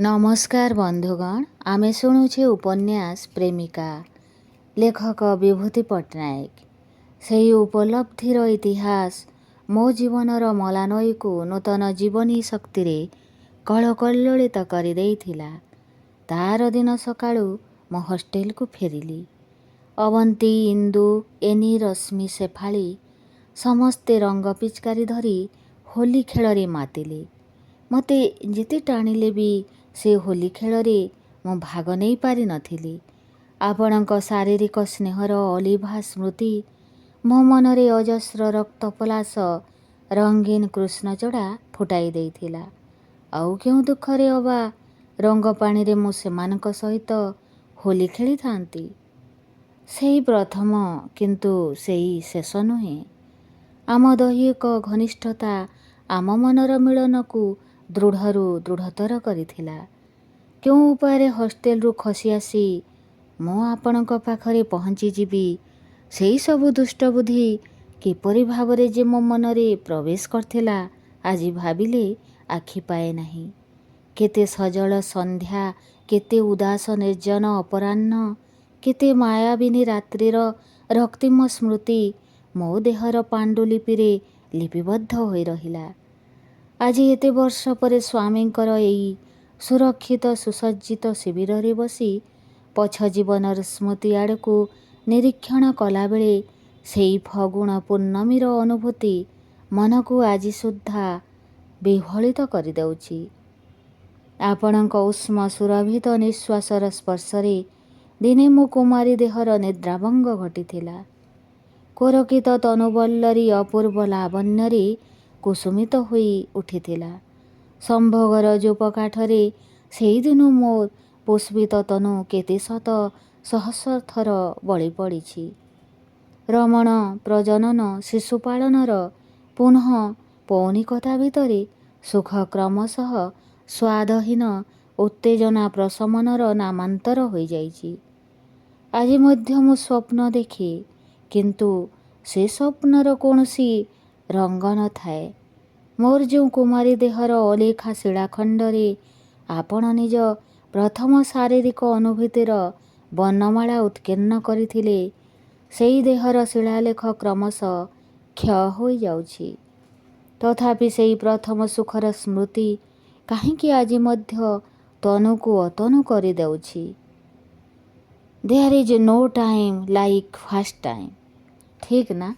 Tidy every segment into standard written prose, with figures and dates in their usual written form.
नमस्कार बंधुगण आमे शुणुछे उपन्यास प्रेमिका लेखक विभूति पट्टनायक। सेही उपलब्धिर इतिहास मो जीवनर मलानई को नूतन जीवनी शक्ति रे कलकल्लोलित करिदेइथिला। तार दिन सकाळु मो हॉस्टेल को फेरिली। अवंती, इंदु, एनी, रश्मि, शेफाली समस्ते रंग पिचकारी धरी होली खेଳରେ मातिले। मते जेते टाणिले भी से होली खेଳରେ ମୁଁ ଭାଗ ନେଇ ପାରି ନଥିଲି। ଆପଣଙ୍କ ଶାରୀରିକ ସ୍ନେହର ଅଲିଭା ସ୍ମୃତି ମୋ ମନରେ ଅଜସ୍ର ରକ୍ତପଲାଶ ରଙ୍ଗୀନ କୃଷ୍ଣଚୂଡ଼ା ଫୁଟାଇ ଦେଇଥିଲା। ଆଉ କେଉଁ ଦୁଃଖରେ ଅବା ରଙ୍ଗ ପାଣିରେ ମୁଁ ସେମାନଙ୍କ ସହିତ ହୋଲି ଖେଳିଥାନ୍ତି। ସେଇ ପ୍ରଥମ କିନ୍ତୁ ସେଇ ଶେଷ ନୁହେଁ। ଆମ ଦୈହିକ ଘନିଷ୍ଠତା ଆମ ମନର ମିଳନକୁ ଦୃଢ଼ରୁ ଦୃଢ଼ତର କରିଥିଲା। କେଉଁ ଉପାୟରେ ହଷ୍ଟେଲରୁ ଖସି ଆସି ମୁଁ ଆପଣଙ୍କ ପାଖରେ ପହଞ୍ଚିଯିବି ସେଇ ସବୁ ଦୁଷ୍ଟବୁଦ୍ଧି କିପରି ଭାବରେ ଯେ ମୋ ମନରେ ପ୍ରବେଶ କରିଥିଲା ଆଜି ଭାବିଲେ ଆଖି ପାଏ ନାହିଁ। କେତେ ସଜଳ ସନ୍ଧ୍ୟା, କେତେ ଉଦାସ ନିର୍ଜନ ଅପରାହ୍ନ, କେତେ ମାୟାବିନୀ ରାତ୍ରିର ରକ୍ତିମ ସ୍ମୃତି ମୋ ଦେହର ପାଣ୍ଡୁଲିପିରେ ଲିପିବଦ୍ଧ ହୋଇ ରହିଲା। ଆଜି ଏତେ ବର୍ଷ ପରେ ସ୍ୱାମୀଙ୍କର ଏଇ ସୁରକ୍ଷିତ ସୁସଜ୍ଜିତ ଶିବିରରେ ବସି ପଛ ଜୀବନର ସ୍ମୃତି ଆଡ଼କୁ ନିରୀକ୍ଷଣ କଲାବେଳେ ସେଇ ଫଗୁଣ ପୂର୍ଣ୍ଣମୀର ଅନୁଭୂତି ମନକୁ ଆଜି ସୁଦ୍ଧା ବିହ୍ୱଳିତ କରିଦେଉଛି। ଆପଣଙ୍କ ଉଷ୍ମ ସୁରଭିତ ନିଶ୍ୱାସର ସ୍ପର୍ଶରେ ଦିନେ ମୋ କୁମାରୀ ଦେହର ନିଦ୍ରାଭଙ୍ଗ ଘଟିଥିଲା। କୋରକିତ ତନୁବଲ୍ଲରୀ ଅପୂର୍ବ ଲାବଣ୍ୟରେ କୁସୁମିତ ହୋଇ ଉଠିଥିଲା। ସମ୍ଭୋଗର ଯୂପକାଠରେ ସେଇଦିନୁ ମୋ ପୁଷ୍ପିତ ତନୁ କେତେ ଶତ ସହସ୍ର ଥର ବଳି ପଡ଼ିଛି। ରମଣ, ପ୍ରଜନନ, ଶିଶୁପାଳନର ପୁନଃ ପୌନିକତା ଭିତରେ ସୁଖ କ୍ରମଶଃ ସ୍ୱାଦହୀନ ଉତ୍ତେଜନା ପ୍ରଶମନର ନାମାନ୍ତର ହୋଇଯାଇଛି। ଆଜି ମଧ୍ୟ ମୁଁ ସ୍ୱପ୍ନ ଦେଖେ, କିନ୍ତୁ ସେ ସ୍ୱପ୍ନର କୌଣସି ରଙ୍ଗ ନଥାଏ। ମୋର ଯେଉଁ କୁମାରୀ ଦେହର ଅଲେଖା ଶିଳାଖଣ୍ଡରେ ଆପଣ ନିଜ ପ୍ରଥମ ଶାରୀରିକ ଅନୁଭୂତିର ବର୍ଣ୍ଣମାଳା ଉତ୍କୀର୍ଣ୍ଣ କରିଥିଲେ, ସେଇ ଦେହର ଶିଳାଲେଖ କ୍ରମଶଃ କ୍ଷୟ ହୋଇଯାଉଛି। ତଥାପି ସେଇ ପ୍ରଥମ ସୁଖର ସ୍ମୃତି କାହିଁକି ଆଜି ମଧ୍ୟ ତନୁକୁ ଅତନୁ କରିଦେଉଛି। There is no time like first time. ଠିକ୍ ନା?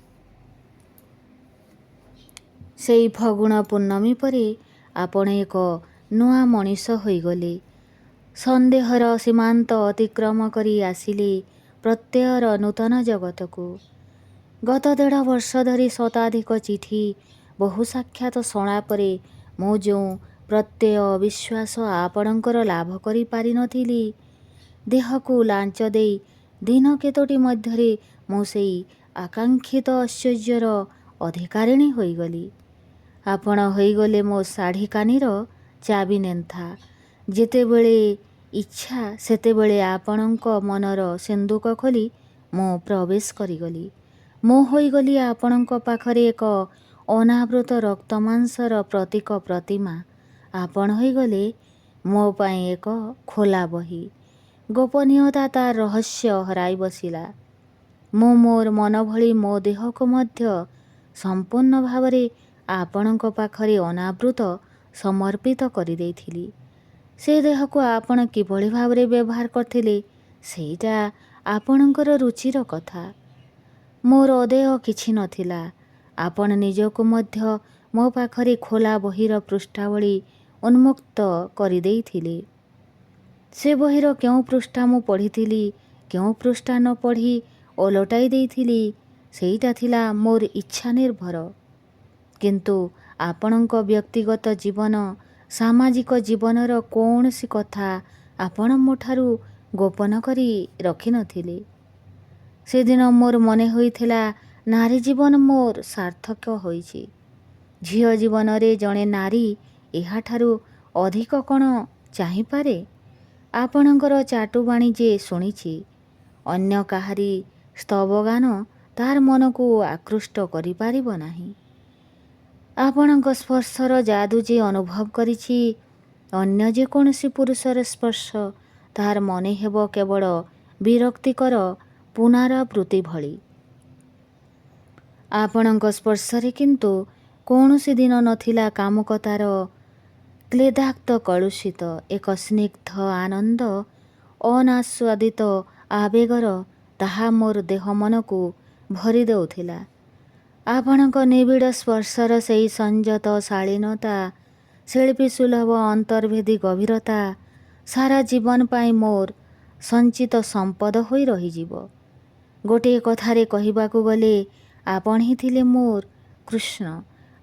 ସେଇ ଫଗୁଣ ପୂର୍ଣ୍ଣମୀ ପରେ ଆପଣ ଏକ ନୂଆ ମଣିଷ ହୋଇଗଲେ। ସନ୍ଦେହର ସୀମାନ୍ତ ଅତିକ୍ରମ କରି ଆସିଲେ ପ୍ରତ୍ୟୟର ନୂତନ ଜଗତକୁ। ଗତ 1.5 ବର୍ଷ ଧରି ଶତାଧିକ ଚିଠି, ବହୁ ସାକ୍ଷାତ ସଳାପରେ ମୁଁ ଯେଉଁ ପ୍ରତ୍ୟୟ ବିଶ୍ୱାସ ଆପଣଙ୍କର ଲାଭ କରି ପାରିନଥିଲି, ଦେହକୁ ଲାଞ୍ଚ ଦେଇ ଦିନ କେତୋଟି ମଧ୍ୟରେ ମୁଁ ସେଇ ଆକାଂକ୍ଷିତ ଐଶ୍ୱର୍ଯ୍ୟର ଅଧିକାରିଣୀ ହୋଇଗଲି। ଆପଣ ହୋଇଗଲେ ମୋ ଶାଢ଼ୀକାନିର ଚାବି ନେନ୍ଥା। ଯେତେବେଳେ ଇଚ୍ଛା ସେତେବେଳେ ଆପଣଙ୍କ ମନର ସିନ୍ଦୁକ ଖୋଲି ମୁଁ ପ୍ରବେଶ କରିଗଲି। ମୁଁ ହୋଇଗଲି ଆପଣଙ୍କ ପାଖରେ ଏକ ଅନାବୃତ ରକ୍ତମାଂସର ପ୍ରତୀକ ପ୍ରତିମା। ଆପଣ ହୋଇଗଲେ ମୋ ପାଇଁ ଏକ ଖୋଲା ବହି। ଗୋପନୀୟତା ତାର ରହସ୍ୟ ହରାଇ ବସିଲା। ମୁଁ ମୋର ମନ ଭଳି ମୋ ଦେହକୁ ମଧ୍ୟ ସମ୍ପୂର୍ଣ୍ଣ ଭାବରେ ଆପଣଙ୍କ ପାଖରେ ଅନାବୃତ ସମର୍ପିତ କରିଦେଇଥିଲି। ସେ ଦେହକୁ ଆପଣ କିଭଳି ଭାବରେ ବ୍ୟବହାର କରିଥିଲେ ସେଇଟା ଆପଣଙ୍କର ରୁଚିର କଥା। ମୋର ଅଦେୟ କିଛି ନଥିଲା। ଆପଣ ନିଜକୁ ମଧ୍ୟ ମୋ ପାଖରେ ଖୋଲା ବହିର ପୃଷ୍ଠାବଳୀ ଉନ୍ମୁକ୍ତ କରିଦେଇଥିଲେ। ସେ ବହିର କେଉଁ ପୃଷ୍ଠା ମୁଁ ପଢ଼ିଥିଲି, କେଉଁ ପୃଷ୍ଠା ନ ପଢ଼ି ଓଲଟାଇ ଦେଇଥିଲି ସେଇଟା ଥିଲା ମୋର ଇଚ୍ଛା ନିର୍ଭର। କିନ୍ତୁ ଆପଣଙ୍କ ବ୍ୟକ୍ତିଗତ ଜୀବନ, ସାମାଜିକ ଜୀବନର କୌଣସି କଥା ଆପଣ ମୋଠାରୁ ଗୋପନ କରି ରଖିନଥିଲେ। ସେଦିନ ମୋର ମନେ ହୋଇଥିଲା ନାରୀ ଜୀବନ ମୋର ସାର୍ଥକ ହୋଇଛି। ଝିଅ ଜୀବନରେ ଜଣେ ନାରୀ ଏହାଠାରୁ ଅଧିକ କ'ଣ ଚାହିଁପାରେ? ଆପଣଙ୍କର ଚାଟୁବାଣୀ ଯେ ଶୁଣିଛି, ଅନ୍ୟ କାହାରି ସ୍ତବଗାନ ତାର ମନକୁ ଆକୃଷ୍ଟ କରିପାରିବ ନାହିଁ। ଆପଣଙ୍କ ସ୍ପର୍ଶର ଯାଦୁ ଯେ ଅନୁଭବ କରିଛି, ଅନ୍ୟ ଯେକୌଣସି ପୁରୁଷର ସ୍ପର୍ଶ ତାହାର ମନେ ହେବ କେବଳ ବିରକ୍ତିକର ପୁନରାବୃତ୍ତି ଭଳି। ଆପଣଙ୍କ ସ୍ପର୍ଶରେ କିନ୍ତୁ କୌଣସି ଦିନ ନଥିଲା କାମୁକତାର କ୍ଲେଦାକ୍ତ କଳୁଷିତ ଏକ ସ୍ନିଗ୍ଧ ଆନନ୍ଦ ଅନାସ୍ୱାଦିତ ଆବେଗର, ତାହା ମୋର ଦେହ ମନକୁ ଭରି ଦେଉଥିଲା। ଆପଣଙ୍କ ନିବିଡ଼ ସ୍ପର୍ଶର ସେହି ସଂଯତ ଶାଳୀନତା, ଶିଳ୍ପୀ ସୁଲଭ ଅନ୍ତର୍ଭେଦୀ ଗଭୀରତା ସାରା ଜୀବନ ପାଇଁ ମୋର ସଞ୍ଚିତ ସମ୍ପଦ ହୋଇ ରହିଯିବ। ଗୋଟିଏ କଥାରେ କହିବାକୁ ଗଲେ ଆପଣ ହିଁ ଥିଲେ ମୋର କୃଷ୍ଣ,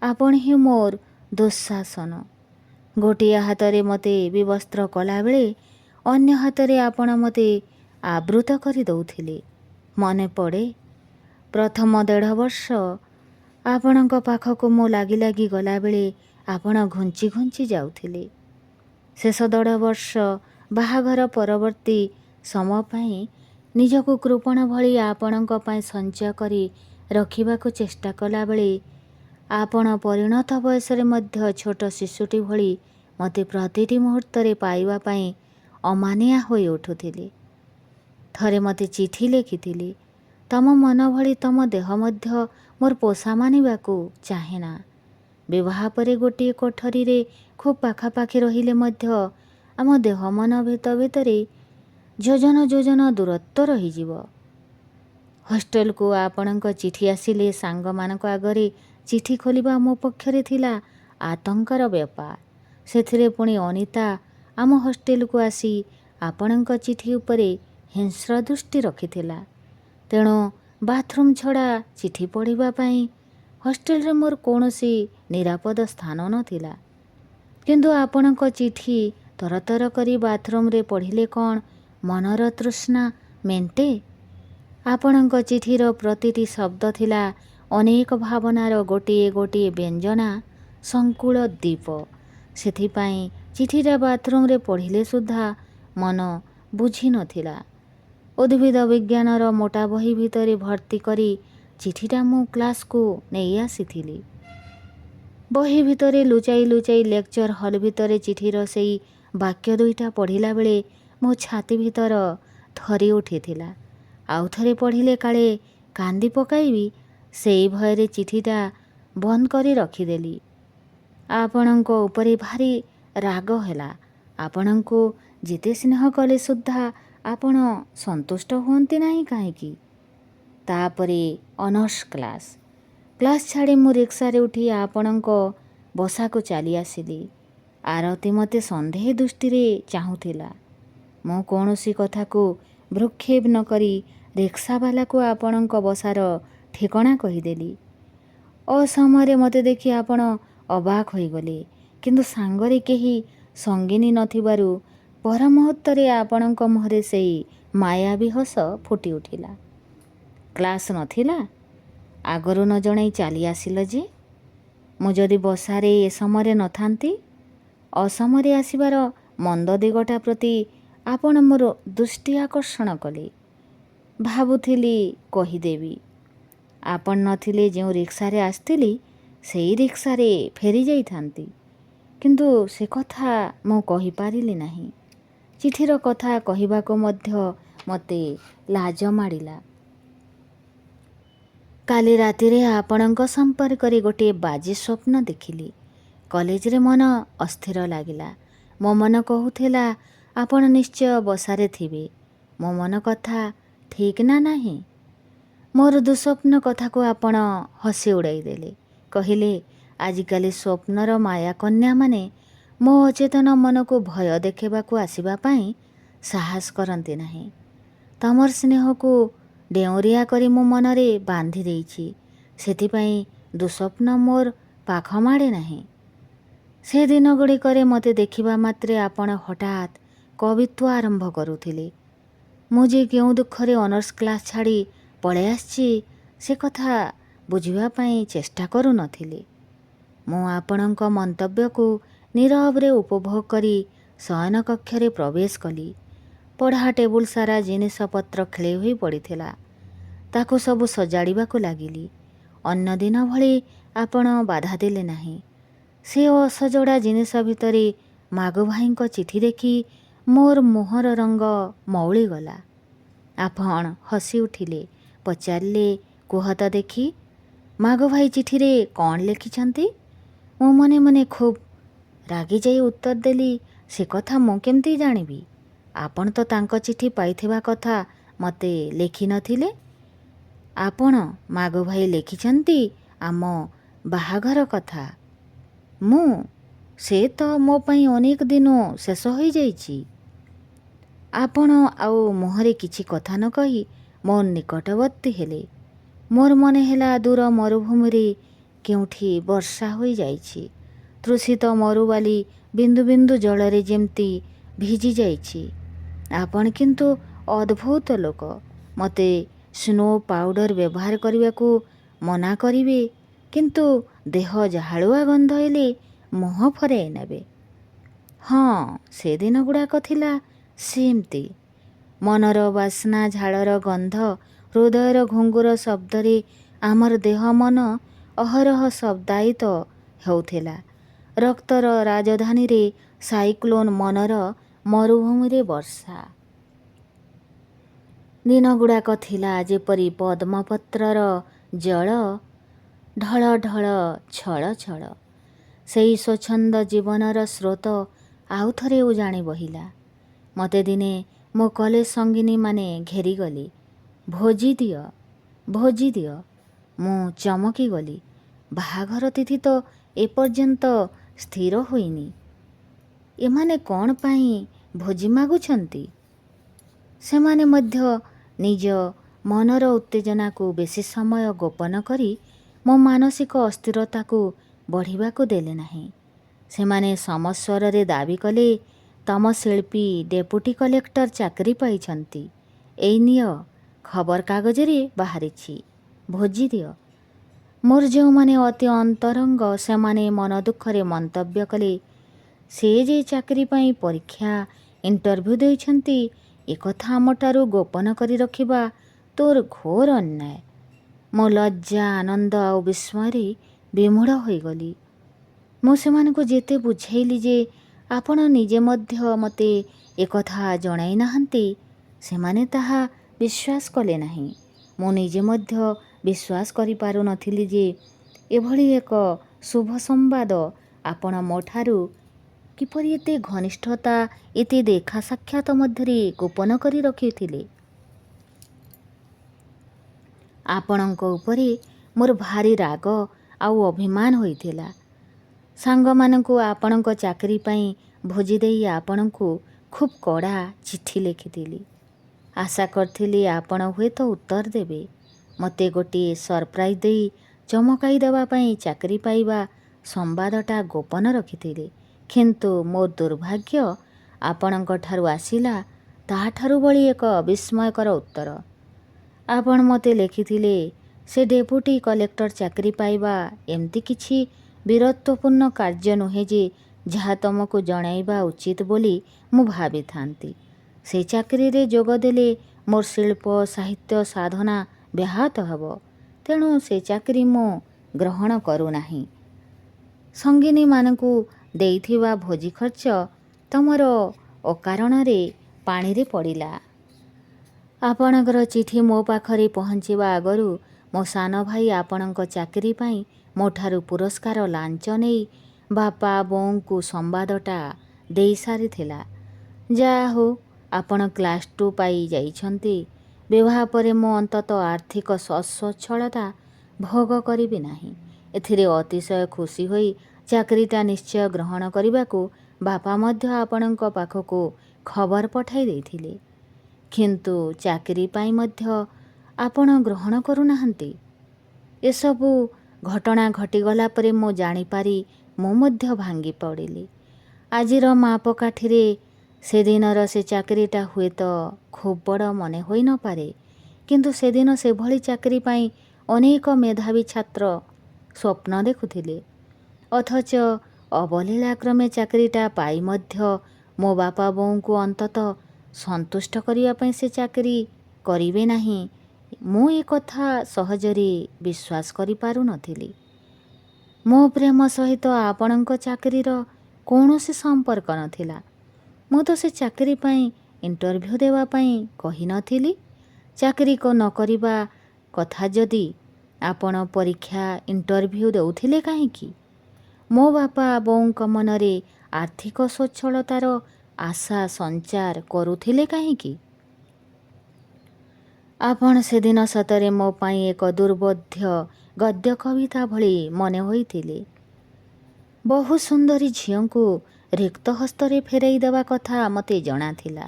ଆପଣ ହିଁ ମୋର ଦୁଃଶାସନ। ଗୋଟିଏ ହାତରେ ମୋତେ ବିବସ୍ତ୍ର କଲାବେଳେ ଅନ୍ୟ ହାତରେ ଆପଣ ମୋତେ ଆବୃତ କରି ଦେଉଥିଲେ। ମନେ ପଡ଼େ ପ୍ରଥମ 1.5 ବର୍ଷ ଆପଣଙ୍କ ପାଖକୁ ମୁଁ ଲାଗି ଲାଗି ଗଲାବେଳେ ଆପଣ ଘୁଞ୍ଚି ଘୁଞ୍ଚି ଯାଉଥିଲେ। ଶେଷ 1.5 ବର୍ଷ ବାହାଘର ପରବର୍ତ୍ତୀ ସମୟ ପାଇଁ ନିଜକୁ କୃପଣ ଭଳି ଆପଣଙ୍କ ପାଇଁ ସଞ୍ଚୟ କରି ରଖିବାକୁ ଚେଷ୍ଟା କଲାବେଳେ ଆପଣ ପରିଣତ ବୟସରେ ମଧ୍ୟ ଛୋଟ ଶିଶୁଟି ଭଳି ମୋତେ ପ୍ରତିଟି ମୁହୂର୍ତ୍ତରେ ପାଇବା ପାଇଁ ଅମାନିଆ ହୋଇ ଉଠୁଥିଲେ। ଥରେ ମୋତେ ଚିଠି ଲେଖିଥିଲେ, ତମ ମନ ଭଳି ତମ ଦେହ ମଧ୍ୟ ମୋର ପୋଷା ମାନିବାକୁ ଚାହେଁନା। ବିବାହ ପରେ ଗୋଟିଏ କୋଠରୀରେ ଖୁବ୍ ପାଖାପାଖି ରହିଲେ ମଧ୍ୟ ଆମ ଦେହ ମନ ଭିତରେ ଯୋଜନ ଯୋଜନ ଦୂରତ୍ୱ ରହିଯିବ। ହଷ୍ଟେଲକୁ ଆପଣଙ୍କ ଚିଠି ଆସିଲେ ସାଙ୍ଗମାନଙ୍କ ଆଗରେ ଚିଠି ଖୋଲିବା ମୋ ପକ୍ଷରେ ଥିଲା ଆତଙ୍କର ବ୍ୟାପାର। ସେଥିରେ ପୁଣି ଅନିତା ଆମ ହଷ୍ଟେଲକୁ ଆସି ଆପଣଙ୍କ ଚିଠି ଉପରେ ହିଂସ୍ର ଦୃଷ୍ଟି ରଖିଥିଲା। ତେଣୁ ବାଥରୁମ୍ ଛଡ଼ା ଚିଠି ପଢ଼ିବା ପାଇଁ ହଷ୍ଟେଲରେ ମୋର କୌଣସି ନିରାପଦ ସ୍ଥାନ ନଥିଲା। କିନ୍ତୁ ଆପଣଙ୍କ ଚିଠି ତରତର କରି ବାଥରୁମ୍ରେ ପଢ଼ିଲେ କ'ଣ ମନର ତୃଷ୍ଣା ମେଣ୍ଟେ? ଆପଣଙ୍କ ଚିଠିର ପ୍ରତିଟି ଶବ୍ଦ ଥିଲା ଅନେକ ଭାବନାର ଗୋଟିଏ ଗୋଟିଏ ବ୍ୟଞ୍ଜନା ସଂକୁଳ ଦ୍ୱୀପ। ସେଥିପାଇଁ ଚିଠିଟା ବାଥରୁମ୍ରେ ପଢ଼ିଲେ ସୁଦ୍ଧା ମନ ବୁଝିନଥିଲା। ଉଦ୍ଭିଦ ବିଜ୍ଞାନର ମୋଟା ବହି ଭିତରେ ଭର୍ତ୍ତି କରି ଚିଠିଟା ମୁଁ କ୍ଲାସ୍କୁ ନେଇ ଆସିଥିଲି। ବହି ଭିତରେ ଲୁଚାଇ ଲୁଚାଇ ଲେକ୍ଚର ହଲ୍ ଭିତରେ ଚିଠିର ସେଇ ବାକ୍ୟ ଦୁଇଟା ପଢ଼ିଲା ବେଳେ ମୋ ଛାତି ଭିତର ଥରି ଉଠିଥିଲା। ଆଉ ଥରେ ପଢ଼ିଲେ କାଳେ କାନ୍ଦି ପକାଇବି, ସେଇ ଭୟରେ ଚିଠିଟା ବନ୍ଦ କରି ରଖିଦେଲି। ଆପଣଙ୍କ ଉପରେ ଭାରି ରାଗ ହେଲା। ଆପଣଙ୍କୁ ଯେତେ ସ୍ନେହ କଲେ ସୁଦ୍ଧା ଆପଣ ସନ୍ତୁଷ୍ଟ ହୁଅନ୍ତି ନାହିଁ କାହିଁକି? ତାପରେ ଅନର୍ସ କ୍ଲାସ୍ ଛାଡ଼ି ମୁଁ ରିକ୍ସାରେ ଉଠି ଆପଣଙ୍କ ବସାକୁ ଚାଲି ଆସିଲି। ଆରତୀ ମୋତେ ସନ୍ଦେହ ଦୃଷ୍ଟିରେ ଚାହୁଁଥିଲା। ମୁଁ କୌଣସି କଥାକୁ ଭ୍ରୂକ୍ଷେପ ନ କରି ରିକ୍ସାବାଲାକୁ ଆପଣଙ୍କ ବସାର ଠିକଣା କହିଦେଲି। ଅସମୟରେ ମୋତେ ଦେଖି ଆପଣ ଅବାକ୍ ହୋଇଗଲେ, କିନ୍ତୁ ସାଙ୍ଗରେ କେହି ସଙ୍ଗିନୀ ନଥିବାରୁ ପରମୁହୂର୍ତ୍ତରେ ଆପଣଙ୍କ ମୁହଁରେ ସେଇ ମାୟାବୀ ହସ ଫୁଟି ଉଠିଲା। କ୍ଲାସ୍ ନଥିଲା? ଆଗରୁ ନ ଜଣାଇ ଚାଲି ଆସିଲ ଯେ? ମୁଁ ଯଦି ବସାରେ ଏ ସମୟରେ ନଥାନ୍ତି? ଅସମୟରେ ଆସିବାର ମନ୍ଦ ଦିଗଟା ପ୍ରତି ଆପଣ ମୋର ଦୃଷ୍ଟି ଆକର୍ଷଣ କଲେ। ଭାବୁଥିଲି କହିଦେବି। ଆପଣ ନଥିଲେ ଯେଉଁ ରିକ୍ସାରେ ଆସିଥିଲି ସେଇ ରିକ୍ସାରେ ଫେରି ଯାଇଥାନ୍ତି। କିନ୍ତୁ ସେ କଥା ମୁଁ କହିପାରିଲି ନାହିଁ। ଚିଠିର କଥା କହିବାକୁ ମଧ୍ୟ ମୋତେ ଲାଜ ମାଡ଼ିଲା। କାଲି ରାତିରେ ଆପଣଙ୍କ ସମ୍ପର୍କରେ ଗୋଟିଏ ବାଜେ ସ୍ୱପ୍ନ ଦେଖିଲି। କଲେଜରେ ମନ ଅସ୍ଥିର ଲାଗିଲା। ମୋ ମନ କହୁଥିଲା ଆପଣ ନିଶ୍ଚୟ ବସାରେ ଥିବେ। ମୋ ମନ କଥା ଠିକ୍ ନା ନାହିଁ? ମୋର ଦୁଃସ୍ୱପ୍ନ କଥାକୁ ଆପଣ ହସି ଉଡ଼ାଇ ଦେଲେ। କହିଲେ, ଆଜିକାଲି ସ୍ୱପ୍ନର ମାୟାକନ୍ୟାମାନେ ମୋ ଅଚେତନ ମନକୁ ଭୟ ଦେଖାଇବାକୁ ଆସିବା ପାଇଁ ସାହସ କରନ୍ତି ନାହିଁ। ତମର ସ୍ନେହକୁ ଡେଉଁରିଆ କରି ମୋ ମନରେ ବାନ୍ଧି ଦେଇଛି। ସେଥିପାଇଁ ଦୁଃସ୍ୱପ୍ନ ମୋର ପାଖ ମାଡ଼େ ନାହିଁ। ସେ ଦିନଗୁଡ଼ିକରେ ମୋତେ ଦେଖିବା ମାତ୍ରେ ଆପଣ ହଠାତ୍ କବିତ୍ୱ ଆରମ୍ଭ କରୁଥିଲେ। ମୁଁ ଯେ କେଉଁ ଦୁଃଖରେ ଅନର୍ସ କ୍ଲାସ୍ ଛାଡ଼ି ପଳାଇ ଆସିଛି ସେ କଥା ବୁଝିବା ପାଇଁ ଚେଷ୍ଟା କରୁନଥିଲି। ମୁଁ ଆପଣଙ୍କ ମନ୍ତବ୍ୟକୁ ନୀରବରେ ଉପଭୋଗ କରି ଶୟନ କକ୍ଷରେ ପ୍ରବେଶ କଲି। ପଢ଼ା ଟେବୁଲ ସାରା ଜିନିଷପତ୍ର ଖେଳେଇ ହୋଇ ପଡ଼ିଥିଲା। ତାକୁ ସବୁ ସଜାଡ଼ିବାକୁ ଲାଗିଲି। ଅନ୍ୟ ଦିନ ଭଳି ଆପଣ ବାଧା ଦେଲେ ନାହିଁ। ସେ ଅସଜଡ଼ା ଜିନିଷ ଭିତରେ ମାଗୁ ଭାଇଙ୍କ ଚିଠି ଦେଖି ମୋର ମୁହଁର ରଙ୍ଗ ମଉଳିଗଲା। ଆପଣ ହସି ଉଠିଲେ। ପଚାରିଲେ, କୁହ ତ ଦେଖି, ମାଗୁ ଭାଇ ଚିଠିରେ କ'ଣ ଲେଖିଛନ୍ତି? ମୁଁ ମନେ ମନେ ଖୁବ୍ ରାଗିଯାଇ ଉତ୍ତର ଦେଲି, ସେ କଥା ମୁଁ କେମିତି ଜାଣିବି? ଆପଣ ତ ତାଙ୍କ ଚିଠି ପାଇଥିବା କଥା ମୋତେ ଲେଖିନଥିଲେ। ଆପଣ ମାଗୁ ଭାଇ ଲେଖିଛନ୍ତି ଆମ ବାହାଘର କଥା। ସେ ତ ମୋ ପାଇଁ ଅନେକ ଦିନ ଶେଷ ହୋଇଯାଇଛି। ଆପଣ ଆଉ ମୁହଁରେ କିଛି କଥା ନ କହି ମୋ ନିକଟବର୍ତ୍ତୀ ହେଲେ। ମୋର ମନେ ହେଲା ଦୂର ମରୁଭୂମିରେ କେଉଁଠି ବର୍ଷା ହୋଇଯାଇଛି। ତୃଷିତ ମରୁବାଲି ବିନ୍ଦୁ ବିନ୍ଦୁ ଜଳରେ ଯେମିତି ଭିଜି ଯାଇଛି। ଆପଣ କିନ୍ତୁ ଅଦ୍ଭୁତ ଲୋକ। ମୋତେ ସ୍ନୋ ପାଉଡ଼ର ବ୍ୟବହାର କରିବାକୁ ମନା କରିବେ, କିନ୍ତୁ ଦେହ ଝାଳୁଆ ଗନ୍ଧ ହେଲେ ମୁହଁ ଫରେଇ ନେବେ। ହଁ, ସେଦିନ ଗୁଡ଼ାକ ଥିଲା ସେମିତି। ମନର ବାସ୍ନା, ଝାଳର ଗନ୍ଧ, ହୃଦୟର ଘୁଙ୍ଗୁର ଶବ୍ଦରେ ଆମର ଦେହ ମନ ଅହରହ ଶବ୍ଦାୟିତ ହେଉଥିଲା। ରକ୍ତର ରାଜଧାନୀରେ ସାଇକ୍ଲୋନ, ମନର ମରୁଭୂମିରେ ବର୍ଷା। ଦିନଗୁଡ଼ାକ ଥିଲା ଯେପରି ପଦ୍ମପତ୍ରର ଜଳ, ଢଳ ଢଳ, ଛଳ ଛଳ। ସେଇ ସ୍ୱଚ୍ଛନ୍ଦ ଜୀବନର ସ୍ରୋତ ଆଉ ଥରେ ଉଜାଣି ବହିଲା। ମୋତେ ଦିନେ ମୋ କଲେଜ ସଙ୍ଗିନୀମାନେ ଘେରିଗଲେ। ଭୋଜି ଦିଅ, ଭୋଜି ଦିଅ। ମୁଁ ଚମକିଗଲି। ବାହାଘର ତିଥି ତ ଏପର୍ଯ୍ୟନ୍ତ ସ୍ଥିର ହୋଇନି। ଏମାନେ କ'ଣ ପାଇଁ ଭୋଜି ମାଗୁଛନ୍ତି? ସେମାନେ ମଧ୍ୟ ନିଜ ମନର ଉତ୍ତେଜନାକୁ ବେଶୀ ସମୟ ଗୋପନ କରି ମୋ ମାନସିକ ଅସ୍ଥିରତାକୁ ବଢ଼ିବାକୁ ଦେଲେ ନାହିଁ। ସେମାନେ ସମସ୍ୱରରେ ଦାବି କଲେ, ତମ ଶିଳ୍ପୀ ଡେପୁଟି କଲେକ୍ଟର ଚାକିରି ପାଇଛନ୍ତି। ଏଇ ନିଅ, ଖବରକାଗଜରେ ବାହାରିଛି, ଭୋଜି ଦିଅ। ମୋର ଯେଉଁମାନେ ଅତି ଅନ୍ତରଙ୍ଗ, ସେମାନେ ମନ ଦୁଃଖରେ ମନ୍ତବ୍ୟ କଲେ, ସେ ଯେ ଚାକିରି ପାଇଁ ପରୀକ୍ଷା, ଇଣ୍ଟରଭ୍ୟୁ ଦେଇଛନ୍ତି, ଏକଥା ଆମଠାରୁ ଗୋପନ କରି ରଖିବା ତୋର ଘୋର ଅନ୍ୟାୟ। ମୋ ଲଜ୍ଜା, ଆନନ୍ଦ ଆଉ ବିସ୍ମୟରେ ବିମୂଢ଼ ହୋଇଗଲି। ମୁଁ ସେମାନଙ୍କୁ ଯେତେ ବୁଝାଇଲି ଯେ ଆପଣ ନିଜେ ମଧ୍ୟ ମୋତେ ଏକଥା ଜଣାଇ ନାହାନ୍ତି, ସେମାନେ ତାହା ବିଶ୍ୱାସ କଲେ ନାହିଁ। ମୁଁ ନିଜେ ମଧ୍ୟ ବିଶ୍ୱାସ କରିପାରୁନଥିଲି ଯେ ଏଭଳି ଏକ ଶୁଭ ସମ୍ବାଦ ଆପଣ ମୋଠାରୁ କିପରି ଏତେ ଘନିଷ୍ଠତା, ଏତେ ଦେଖା ସାକ୍ଷାତ ମଧ୍ୟରେ ଗୋପନ କରି ରଖିଥିଲେ। ଆପଣଙ୍କ ଉପରେ ମୋର ଭାରି ରାଗ ଆଉ ଅଭିମାନ ହୋଇଥିଲା। ସାଙ୍ଗମାନଙ୍କୁ ଆପଣଙ୍କ ଚାକିରି ପାଇଁ ଭୋଜି ଦେଇ ଆପଣଙ୍କୁ ଖୁବ୍ କଡ଼ା ଚିଠି ଲେଖିଥିଲି। ଆଶା କରିଥିଲି ଆପଣ ହୁଏତ ଉତ୍ତର ଦେବେ। ମୋତେ ଗୋଟିଏ ସରପ୍ରାଇଜ୍ ଦେଇ ଚମକାଇ ଦେବା ପାଇଁ ଚାକିରି ପାଇବା ସମ୍ବାଦଟା ଗୋପନ ରଖିଥିଲେ। କିନ୍ତୁ ମୋ ଦୁର୍ଭାଗ୍ୟ, ଆପଣଙ୍କଠାରୁ ଆସିଲା ତାହାଠାରୁ ବଳି ଏକ ବିସ୍ମୟକର ଉତ୍ତର। ଆପଣ ମୋତେ ଲେଖିଥିଲେ, ସେ ଡେପୁଟି କଲେକ୍ଟର ଚାକିରି ପାଇବା ଏମିତି କିଛି ବୀରତ୍ୱପୂର୍ଣ୍ଣ କାର୍ଯ୍ୟ ନୁହେଁ ଯେ ଯାହା ତମକୁ ଜଣାଇବା ଉଚିତ ବୋଲି ମୁଁ ଭାବିଥାନ୍ତି। ସେ ଚାକିରିରେ ଯୋଗ ଦେଲେ ମୋର ଶିଳ୍ପ, ସାହିତ୍ୟ ସାଧନା ବ୍ୟାହତ ହେବ। ତେଣୁ ସେ ଚାକିରି ମୁଁ ଗ୍ରହଣ କରୁନାହିଁ। ସଙ୍ଗିନୀମାନଙ୍କୁ ଦେଇଥିବା ଭୋଜି ଖର୍ଚ୍ଚ ତମର ଅକାରଣରେ ପାଣିରେ ପଡ଼ିଲା। ଆପଣଙ୍କର ଚିଠି ମୋ ପାଖରେ ପହଞ୍ଚିବା ଆଗରୁ ମୋ ସାନ ଭାଇ ଆପଣଙ୍କ ଚାକିରି ପାଇଁ ମୋଠାରୁ ପୁରସ୍କାର ଲାଞ୍ଚ ନେଇ ବାପା ବୋଉଙ୍କୁ ସମ୍ବାଦଟା ଦେଇସାରିଥିଲା। ଯାହା ହଉ, ଆପଣ କ୍ଲାସ୍ 2 ପାଇ ଯାଇଛନ୍ତି। ବିବାହ ପରେ ମୁଁ ଅନ୍ତତଃ ଆର୍ଥିକ ସଚ୍ଛଳତା ଭୋଗ କରିବି ନାହିଁ। ଏଥିରେ ଅତିଶୟ ଖୁସି ହୋଇ ଚାକିରିଟା ନିଶ୍ଚୟ ଗ୍ରହଣ କରିବାକୁ ବାପା ମଧ୍ୟ ଆପଣଙ୍କ ପାଖକୁ ଖବର ପଠାଇ ଦେଇଥିଲେ। କିନ୍ତୁ ଚାକିରି ପାଇଁ ମଧ୍ୟ ଆପଣ ଗ୍ରହଣ କରୁନାହାନ୍ତି। ଏସବୁ ଘଟଣା ଘଟିଗଲା ପରେ ମୁଁ ଜାଣିପାରି ମୁଁ ମଧ୍ୟ ଭାଙ୍ଗି ପଡ଼ିଲି। ଆଜିର ମାପକାଠିରେ ସେଦିନର ସେ ଚାକିରିଟା ହୁଏତ ଖୁବ୍ ବଡ଼ ମନେ ହୋଇନପାରେ, କିନ୍ତୁ ସେଦିନ ସେଭଳି ଚାକିରି ପାଇଁ ଅନେକ ମେଧାବୀ ଛାତ୍ର ସ୍ୱପ୍ନ ଦେଖୁଥିଲେ। ଅଥଚ ଅବଲୀଳାକ୍ରମେ ଚାକିରିଟା ପାଇ ମଧ୍ୟ ମୋ ବାପା ବୋଉଙ୍କୁ ଅନ୍ତତଃ ସନ୍ତୁଷ୍ଟ କରିବା ପାଇଁ ସେ ଚାକିରି କରିବେ ନାହିଁ, ମୁଁ ଏକଥା ସହଜରେ ବିଶ୍ୱାସ କରିପାରୁନଥିଲି। ମୋ ପ୍ରେମ ସହିତ ଆପଣଙ୍କ ଚାକିରିର କୌଣସି ସମ୍ପର୍କ ନଥିଲା। ମୁଁ ତ ସେ ଚାକିରି ପାଇଁ ଇଣ୍ଟରଭ୍ୟୁ ଦେବା ପାଇଁ କହିନଥିଲି। ଚାକିରି ନ କରିବା କଥା ଯଦି ଆପଣ ପରୀକ୍ଷା ଇଣ୍ଟରଭ୍ୟୁ ଦେଉଥିଲେ କାହିଁକି? ମୋ ବାପା ବୋଉଙ୍କ ମନରେ ଆର୍ଥିକ ସ୍ୱଚ୍ଛଳତାର ଆଶା ସଞ୍ଚାର କରୁଥିଲେ କାହିଁକି? ଆପଣ ସେଦିନ ସତରେ ମୋ ପାଇଁ ଏକ ଦୁର୍ବୋଧ୍ୟ ଗଦ୍ୟ କବିତା ଭଳି ମନେ ହୋଇଥିଲେ। ବହୁ ସୁନ୍ଦରୀ ଝିଅଙ୍କୁ ରିକ୍ତ ହସ୍ତରେ ଫେରାଇ ଦେବା କଥା ମୋତେ ଜଣାଥିଲା,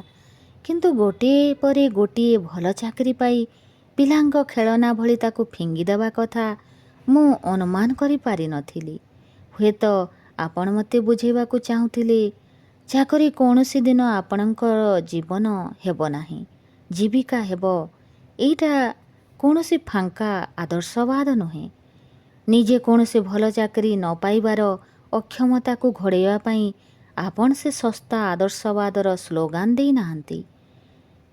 କିନ୍ତୁ ଗୋଟିଏ ପରେ ଗୋଟିଏ ଭଲ ଚାକିରି ପାଇ ପିଲାଙ୍କ ଖେଳନା ଭଳି ତାକୁ ଫିଙ୍ଗିଦେବା କଥା ମୁଁ ଅନୁମାନ କରିପାରିନଥିଲି। ହୁଏତ ଆପଣ ମୋତେ ବୁଝାଇବାକୁ ଚାହୁଁଥିଲେ, ଚାକିରି କୌଣସି ଦିନ ଆପଣଙ୍କର ଜୀବନ ହେବ ନାହିଁ, ଜୀବିକା ହେବ। ଏଇଟା କୌଣସି ଫାଙ୍କା ଆଦର୍ଶବାଦ ନୁହେଁ। ନିଜେ କୌଣସି ଭଲ ଚାକିରି ନ ପାଇବାର ଅକ୍ଷମତାକୁ ଘୋଡ଼ାଇବା ପାଇଁ ଆପଣ ସେ ଶସ୍ତା ଆଦର୍ଶବାଦର ସ୍ଲୋଗାନ ଦେଇନାହାନ୍ତି।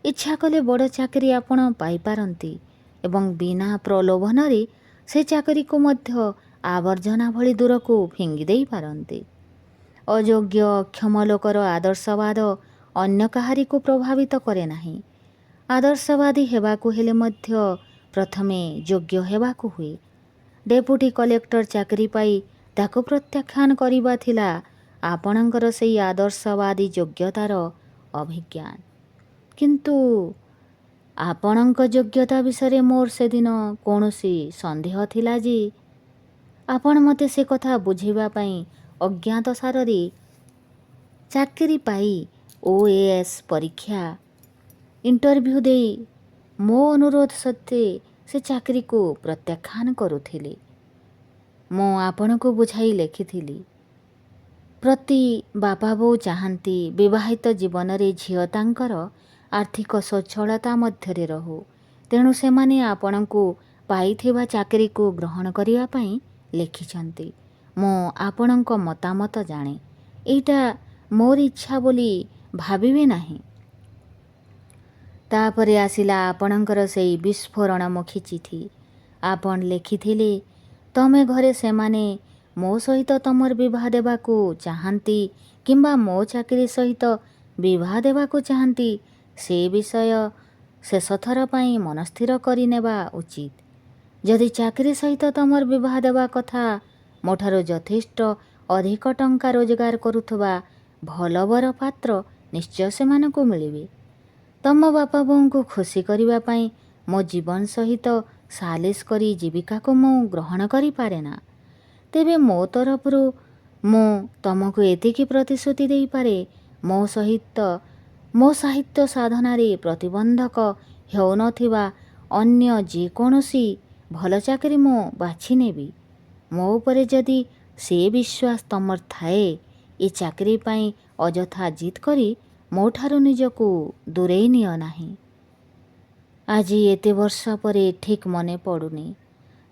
ଇଚ୍ଛା କଲେ ବଡ଼ ଚାକିରି ଆପଣ ପାଇପାରନ୍ତି ଏବଂ ବିନା ପ୍ରଲୋଭନରେ ସେ ଚାକିରିକୁ ମଧ୍ୟ ଆବର୍ଜନା ଭଳି ଦୂରକୁ ଫିଙ୍ଗି ଦେଇପାରନ୍ତି। ଅଯୋଗ୍ୟ ଅକ୍ଷମ ଲୋକର ଆଦର୍ଶବାଦ ଅନ୍ୟ କାହାରିକୁ ପ୍ରଭାବିତ କରେ ନାହିଁ। ଆଦର୍ଶବାଦୀ ହେବାକୁ ହେଲେ ମଧ୍ୟ ପ୍ରଥମେ ଯୋଗ୍ୟ ହେବାକୁ ହୁଏ। ଡେପୁଟି କଲେକ୍ଟର ଚାକିରି ପାଇ ତାକୁ ପ୍ରତ୍ୟାଖ୍ୟାନ କରିବା ଥିଲା ଆପଣଙ୍କର ସେହି ଆଦର୍ଶବାଦୀ ଯୋଗ୍ୟତାର ଅଭିଜ୍ଞାନ। କିନ୍ତୁ ଆପଣଙ୍କ ଯୋଗ୍ୟତା ବିଷୟରେ ମୋର ସେଦିନ କୌଣସି ସନ୍ଦେହ ଥିଲା ଯେ ଆପଣ ମୋତେ ସେ କଥା ବୁଝାଇବା ପାଇଁ ଅଜ୍ଞାତସାରରେ ଚାକିରି ପାଇ OAS ପରୀକ୍ଷା ଇଣ୍ଟରଭ୍ୟୁ ଦେଇ ମୋ ଅନୁରୋଧ ସତ୍ତ୍ୱେ ସେ ଚାକିରିକୁ ପ୍ରତ୍ୟାଖ୍ୟାନ କରୁଥିଲେ। ମୁଁ ଆପଣଙ୍କୁ ବୁଝାଇ ଲେଖିଥିଲି, ପ୍ରତି ବାପା ବୋଉ ଚାହାନ୍ତି ବିବାହିତ ଜୀବନରେ ଝିଅ ତାଙ୍କର ଆର୍ଥିକ ସ୍ୱଚ୍ଛଳତା ମଧ୍ୟରେ ରହୁ। ତେଣୁ ସେମାନେ ଆପଣଙ୍କୁ ପାଇଥିବା ଚାକିରିକୁ ଗ୍ରହଣ କରିବା ପାଇଁ ଲେଖିଛନ୍ତି। ମୁଁ ଆପଣଙ୍କ ମତାମତ ଜାଣେ। ଏଇଟା ମୋର ଇଚ୍ଛା ବୋଲି ଭାବିବେ ନାହିଁ। ତାପରେ ଆସିଲା ଆପଣଙ୍କର ସେଇ ବିସ୍ଫୋରଣମୁଖୀ ଚିଠି। ଆପଣ ଲେଖିଥିଲେ, ତମେ ଘରେ ସେମାନେ ମୋ ସହିତ ତମର ବିବାହ ଦେବାକୁ ଚାହାନ୍ତି କିମ୍ବା ମୋ ଚାକିରି ସହିତ ବିବାହ ଦେବାକୁ ଚାହାନ୍ତି, ସେ ବିଷୟ ଶେଷଥର ପାଇଁ ମନସ୍ଥିର କରିନେବା ଉଚିତ। ଯଦି ଚାକିରି ସହିତ ତମର ବିବାହ ଦେବା କଥା, ମୋଠାରୁ ଯଥେଷ୍ଟ ଅଧିକ ଟଙ୍କା ରୋଜଗାର କରୁଥିବା ଭଲ ବର ପାତ୍ର ନିଶ୍ଚୟ ସେମାନଙ୍କୁ ମିଳିବେ। ତମ ବାପା ବୋଉଙ୍କୁ ଖୁସି କରିବା ପାଇଁ ମୋ ଜୀବନ ସହିତ ସାଲିସ କରି ଜୀବିକାକୁ ମୁଁ ଗ୍ରହଣ କରିପାରେ ନା। ତେବେ ମୋ ତରଫରୁ ମୁଁ ତମକୁ ଏତିକି ପ୍ରତିଶ୍ରୁତି ଦେଇପାରେ, ମୋ ସାହିତ୍ୟ ସାଧନାରେ ପ୍ରତିବନ୍ଧକ ହେଉନଥିବା ଅନ୍ୟ ଯେକୌଣସି ଭଲ ଚାକିରି ମୁଁ ବାଛି ନେବି। ମୋ ଉପରେ ଯଦି ସେ ବିଶ୍ୱାସ ତମର ଥାଏ, ଏ ଚାକିରି ପାଇଁ ଅଯଥା ଜିଦ୍ କରି ମୋଠାରୁ ନିଜକୁ ଦୂରେଇ ନିଅ ନାହିଁ। ଆଜି ଏତେ ବର୍ଷ ପରେ ଠିକ୍ ମନେ ପଡ଼ୁନି।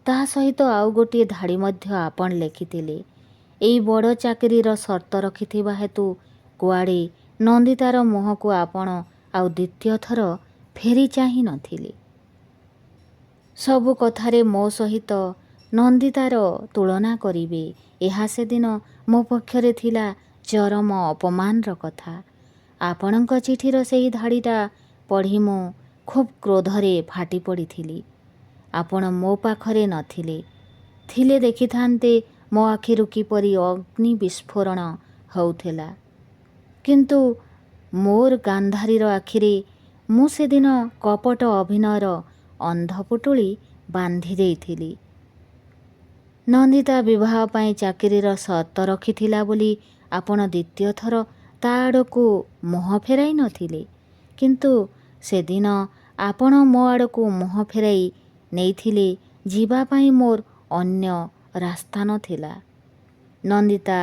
ତାହା ସହିତ ଆଉ ଗୋଟିଏ ଧାଡ଼ି ମଧ୍ୟ ଆପଣ ଲେଖିଥିଲେ। ଏଇ ବଡ଼ ଚାକିରିର ସର୍ତ୍ତ ରଖିଥିବା ହେତୁ କୁଆଡ଼େ ନନ୍ଦିତାର ମୁହଁକୁ ଆପଣ ଆଉ ଦ୍ୱିତୀୟ ଥର ଫେରି ଚାହିଁ ନଥିଲେ। ସବୁ କଥାରେ ମୋ ସହିତ ନନ୍ଦିତାର ତୁଳନା କରିବେ, ଏହା ସେଦିନ ମୋ ପକ୍ଷରେ ଥିଲା ଚରମ ଅପମାନର କଥା। ଆପଣଙ୍କ ଚିଠିର ସେହି ଧାଡ଼ିଟା ପଢ଼ି ମୁଁ ଖୁବ୍ କ୍ରୋଧରେ ଫାଟି ପଡ଼ିଥିଲି। ଆପଣ ମୋ ପାଖରେ ନଥିଲେ। ଥିଲେ ଦେଖିଥାନ୍ତେ ମୋ ଆଖିରୁ କିପରି ଅଗ୍ନି ବିସ୍ଫୋରଣ ହେଉଥିଲା। କିନ୍ତୁ ମୋର ଗାନ୍ଧାରୀର ଆଖିରେ ମୁଁ ସେଦିନ କପଟ ଅଭିନୟର ଅନ୍ଧ ପୁଟୁଳି ବାନ୍ଧି ଦେଇଥିଲି। ନନ୍ଦିତା ବିବାହ ପାଇଁ ଚାକିରିର ସର୍ତ୍ତ ରଖିଥିଲା ବୋଲି ଆପଣ ଦ୍ୱିତୀୟ ଥର ତା ଆଡ଼କୁ ମୁହଁ ଫେରାଇ ନଥିଲେ। କିନ୍ତୁ ସେଦିନ ଆପଣ ମୋ ଆଡ଼କୁ ମୁହଁ ଫେରାଇ ନେଇଥିଲେ ଯିବା ପାଇଁ ମୋର ଅନ୍ୟ ରାସ୍ତା ନଥିଲା। ନନ୍ଦିତା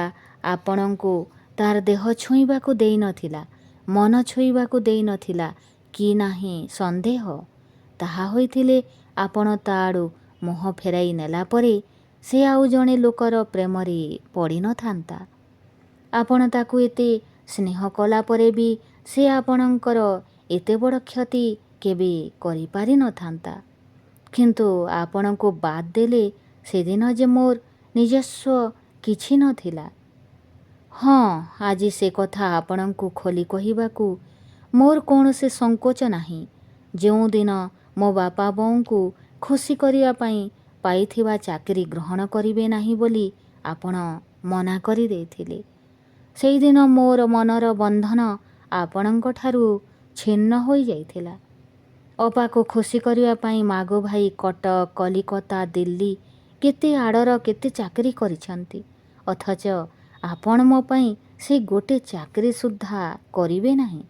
ଆପଣଙ୍କୁ ତାର ଦେହ ଛୁଇଁବାକୁ ଦେଇନଥିଲା, ମନ ଛୁଇଁବାକୁ ଦେଇନଥିଲା କି ନାହିଁ ସନ୍ଦେହ। ତାହା ହୋଇଥିଲେ ଆପଣ ତା ଆଡ଼ୁ ମୁହଁ ଫେରାଇ ନେଲା ପରେ ସେ ଆଉ ଜଣେ ଲୋକର ପ୍ରେମରେ ପଡ଼ିନଥାନ୍ତା। ଆପଣ ତାକୁ ଏତେ ସ୍ନେହ କଲା ପରେ ବି ସେ ଆପଣଙ୍କର ଏତେ ବଡ଼ କ୍ଷତି କେବେ କରିପାରିନଥାନ୍ତା। କିନ୍ତୁ ଆପଣଙ୍କୁ ବାଦ୍ ଦେଲେ ସେଦିନ ଯେ ମୋର ନିଜସ୍ୱ କିଛି ନଥିଲା। ହଁ, ଆଜି ସେ କଥା ଆପଣଙ୍କୁ ଖୋଲି କହିବାକୁ ମୋର କୌଣସି ସଙ୍କୋଚ ନାହିଁ। ଯେଉଁଦିନ ମୋ ବାପା ବୋଉଙ୍କୁ ଖୁସି କରିବା ପାଇଁ ପାଇଥିବା ଚାକିରି ଗ୍ରହଣ କରିବେ ନାହିଁ ବୋଲି ଆପଣ ମନା କରିଦେଇଥିଲେ, ସେଇଦିନ ମୋର ମନର ବନ୍ଧନ ଆପଣଙ୍କଠାରୁ ଛିନ୍ନ ହୋଇଯାଇଥିଲା। ଅପାକୁ ଖୁସି କରିବା ପାଇଁ ମାଗୁ ଭାଇ କଟକ, କଲିକତା, ଦିଲ୍ଲୀ କେତେ ଆଡ଼ର କେତେ ଚାକିରି କରିଛନ୍ତି, ଅଥଚ ଆପଣ ମୋ ପାଇଁ ସେ ଗୋଟେ ଚାକିରି ସୁଦ୍ଧା କରିବେ ନାହିଁ।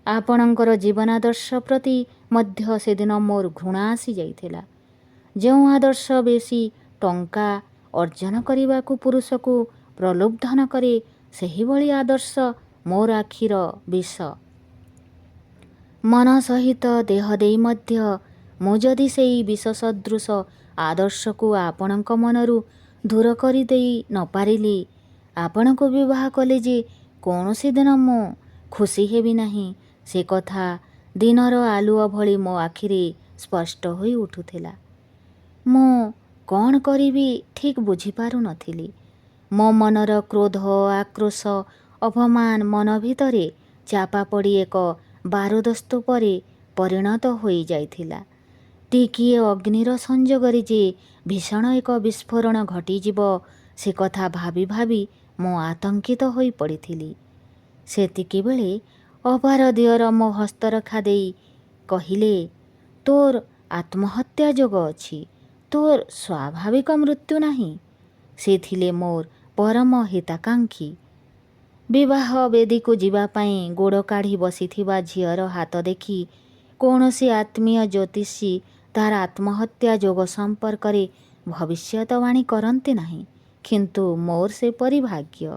ଆପଣଙ୍କର ଜୀବନାଦର୍ଶ ପ୍ରତି ମଧ୍ୟ ସେଦିନ ମୋର ଘୃଣା ଆସିଯାଇଥିଲା। ଯେଉଁ ଆଦର୍ଶ ବେଶୀ ଟଙ୍କା ଅର୍ଜନ କରିବାକୁ ପୁରୁଷକୁ ପ୍ରଲୋଭନ କରେ, ସେହିଭଳି ଆଦର୍ଶ ମୋର ଆଖିର ବିଷ। ମନ ସହିତ ଦେହ ଦେଇ ମଧ୍ୟ ମୁଁ ଯଦି ସେଇ ବିଷ ସଦୃଶ ଆଦର୍ଶକୁ ଆପଣଙ୍କ ମନରୁ ଦୂର କରିଦେଇ ନପାରିଲି, ଆପଣଙ୍କୁ ବିବାହ କଲେ ଯେ କୌଣସି ଦିନ ମୁଁ ଖୁସି ହେବି ନାହିଁ, ସେ କଥା ଦିନର ଆଲୁଅ ଭଳି ମୋ ଆଖିରେ ସ୍ପଷ୍ଟ ହୋଇ ଉଠୁଥିଲା। ମୁଁ କ'ଣ କରିବି ଠିକ୍ ବୁଝିପାରୁନଥିଲି। ମୋ ମନର କ୍ରୋଧ, ଆକ୍ରୋଶ, ଅପମାନ ମନ ଭିତରେ ଚାପା ପଡ଼ି ଏକ ବାରୁଦ ସ୍ତୂପରେ ପରିଣତ ହୋଇଯାଇଥିଲା। ଟିକିଏ ଅଗ୍ନିର ସଂଯୋଗରେ ଯେ ଭୀଷଣ ଏକ ବିସ୍ଫୋରଣ ଘଟିଯିବ, ସେ କଥା ଭାବି ଭାବି ମୁଁ ଆତଙ୍କିତ ହୋଇ ପଡ଼ିଥିଲି। ସେତିକିବେଳେ ଅପାର ଦିଅର ମୋ ହସ୍ତରଖା ଦେଇ କହିଲେ, ତୋର ଆତ୍ମହତ୍ୟା ଯୋଗ ଅଛି, ତୋର ସ୍ୱାଭାବିକ ମୃତ୍ୟୁ ନାହିଁ। ସେ ଥିଲେ ମୋର ପରମ ହିତାକାଂକ୍ଷୀ। ବିବାହ ବେଦୀକୁ ଯିବା ପାଇଁ ଗୋଡ଼ କାଢ଼ି ବସିଥିବା ଝିଅର ହାତ ଦେଖି କୌଣସି ଆତ୍ମୀୟ ଜ୍ୟୋତିଷୀ ତାର ଆତ୍ମହତ୍ୟା ଯୋଗ ସମ୍ପର୍କରେ ଭବିଷ୍ୟତବାଣୀ କରନ୍ତି ନାହିଁ, କିନ୍ତୁ ମୋର ସେପରି ଭାଗ୍ୟ।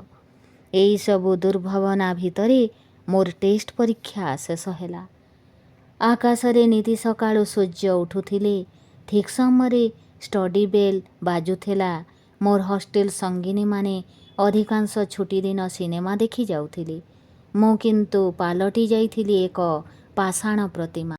ଏହିସବୁ ଦୁର୍ଭାବନା ଭିତରେ ମୋର ଟେଷ୍ଟ ପରୀକ୍ଷା ଶେଷ ହେଲା। ଆକାଶରେ ନିତି ସକାଳୁ ସୂର୍ଯ୍ୟ ଉଠୁଥିଲେ, ଠିକ୍ ସମୟରେ ଷ୍ଟଡି ବେଲ୍ ବାଜୁଥିଲା। ମୋର ହଷ୍ଟେଲ ସଙ୍ଗିନୀମାନେ ଅଧିକାଂଶ ଛୁଟିଦିନ ସିନେମା ଦେଖି ଯାଉଥିଲେ। ମୁଁ କିନ୍ତୁ ପାଲଟି ଯାଇଥିଲି ଏକ ପାଷାଣ ପ୍ରତିମା।